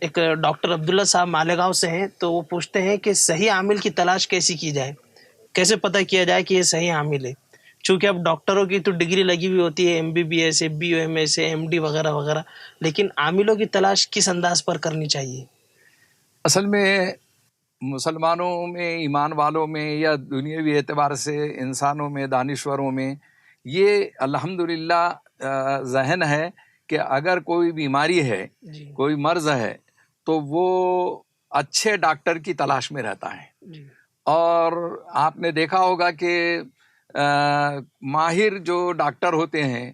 ایک ڈاکٹر عبداللہ صاحب مالیگاؤں سے ہیں، تو وہ پوچھتے ہیں کہ صحیح عامل کی تلاش کیسی کی جائے، کیسے پتہ کیا جائے کہ یہ صحیح عامل ہے؟ چونکہ اب ڈاکٹروں کی تو ڈگری لگی ہوئی ہوتی ہے، MBBS، BOMS، MD وغیرہ وغیرہ، لیکن عاملوں کی تلاش کس انداز پر کرنی چاہیے؟ اصل میں مسلمانوں میں، ایمان والوں میں، یا دنیاوی اعتبار سے انسانوں میں، دانشوروں میں یہ الحمدللہ ذہن ہے کہ اگر کوئی بیماری ہے، جی کوئی مرض ہے، تو وہ اچھے ڈاکٹر کی تلاش میں رہتا ہے۔ جی اور آپ نے دیکھا ہوگا کہ ماہر جو ڈاکٹر ہوتے ہیں،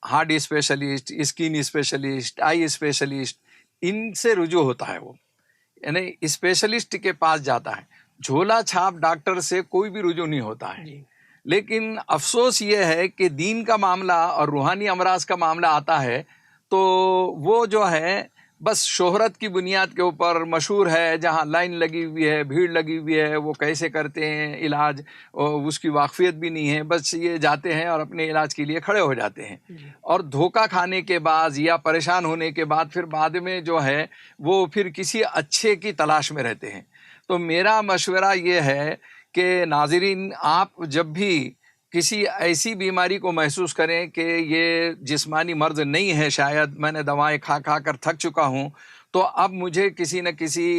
ہارٹ اسپیشلسٹ، اسکن اسپیشلسٹ، آئی اسپیشلسٹ، ان سے رجوع ہوتا ہے وہ، یعنی اسپیشلسٹ کے پاس جاتا ہے۔ جھولا چھاپ ڈاکٹر سے کوئی بھی رجوع نہیں ہوتا ہے۔ جی لیکن افسوس یہ ہے کہ دین کا معاملہ اور روحانی امراض کا معاملہ آتا ہے تو وہ جو ہے بس شہرت کی بنیاد کے اوپر مشہور ہے، جہاں لائن لگی ہوئی ہے، بھیڑ لگی ہوئی ہے، وہ کیسے کرتے ہیں علاج، اس کی واقفیت بھی نہیں ہے، بس یہ جاتے ہیں اور اپنے علاج کے لیے کھڑے ہو جاتے ہیں، جی اور دھوکہ کھانے کے بعد یا پریشان ہونے کے بعد پھر بعد میں جو ہے وہ پھر کسی اچھے کی تلاش میں رہتے ہیں۔ تو میرا مشورہ یہ ہے کہ ناظرین، آپ جب بھی کسی ایسی بیماری کو محسوس کریں کہ یہ جسمانی مرض نہیں ہے، شاید میں نے دوائیں کھا کھا کر تھک چکا ہوں، تو اب مجھے کسی نہ کسی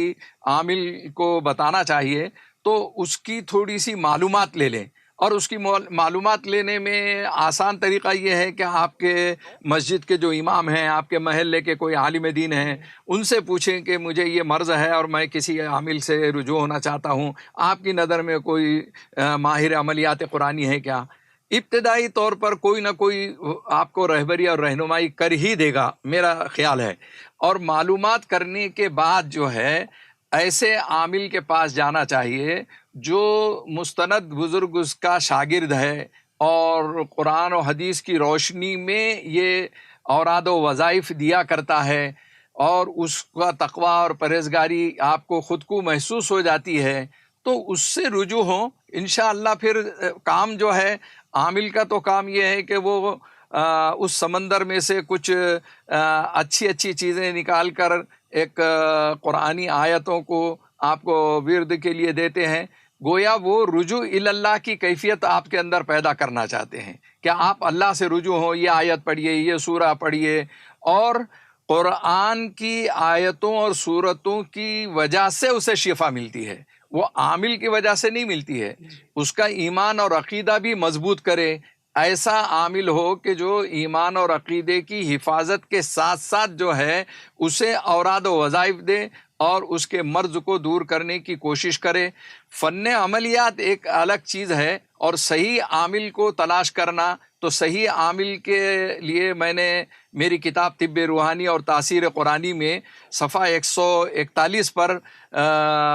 عامل کو بتانا چاہیے، تو اس کی تھوڑی سی معلومات لے لیں۔ اور اس کی معلومات لینے میں آسان طریقہ یہ ہے کہ آپ کے مسجد کے جو امام ہیں، آپ کے محلے کے کوئی عالم دین ہیں، ان سے پوچھیں کہ مجھے یہ مرض ہے اور میں کسی عامل سے رجوع ہونا چاہتا ہوں، آپ کی نظر میں کوئی ماہر عملیات قرآنی ہے کیا؟ ابتدائی طور پر کوئی نہ کوئی آپ کو رہبری اور رہنمائی کر ہی دے گا، میرا خیال ہے۔ اور معلومات کرنے کے بعد جو ہے ایسے عامل کے پاس جانا چاہیے جو مستند بزرگ اس کا شاگرد ہے، اور قرآن و حدیث کی روشنی میں یہ اوراد و وظائف دیا کرتا ہے، اور اس کا تقوی اور پرہیزگاری آپ کو خود کو محسوس ہو جاتی ہے، تو اس سے رجوع ہوں انشاءاللہ۔ پھر کام جو ہے عامل کا، تو کام یہ ہے کہ وہ اس سمندر میں سے کچھ اچھی اچھی چیزیں نکال کر ایک قرآنی آیتوں کو آپ کو ورد کے لیے دیتے ہیں، گویا وہ رجوع اللہ کی کیفیت آپ کے اندر پیدا کرنا چاہتے ہیں کہ آپ اللہ سے رجوع ہوں، یہ آیت پڑھیے، یہ سورہ پڑھیے۔ اور قرآن کی آیتوں اور سورتوں کی وجہ سے اسے شفا ملتی ہے، وہ عامل کی وجہ سے نہیں ملتی ہے۔ اس کا ایمان اور عقیدہ بھی مضبوط کرے، ایسا عامل ہو کہ جو ایمان اور عقیدے کی حفاظت کے ساتھ ساتھ جو ہے اسے اوراد و وظائف دے اور اس کے مرض کو دور کرنے کی کوشش کرے۔ فن عملیات ایک الگ چیز ہے، اور صحیح عامل کو تلاش کرنا، تو صحیح عامل کے لیے میں نے میری کتاب طب روحانی اور تاثیر قرآنی میں صفحہ 141 پر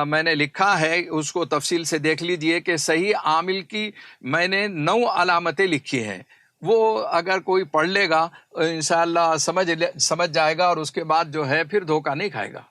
میں نے لکھا ہے، اس کو تفصیل سے دیکھ لیجئے کہ صحیح عامل کی میں نے 9 علامتیں لکھی ہیں۔ وہ اگر کوئی پڑھ لے گا انشاءاللہ سمجھ جائے گا، اور اس کے بعد جو ہے پھر دھوکہ نہیں کھائے گا۔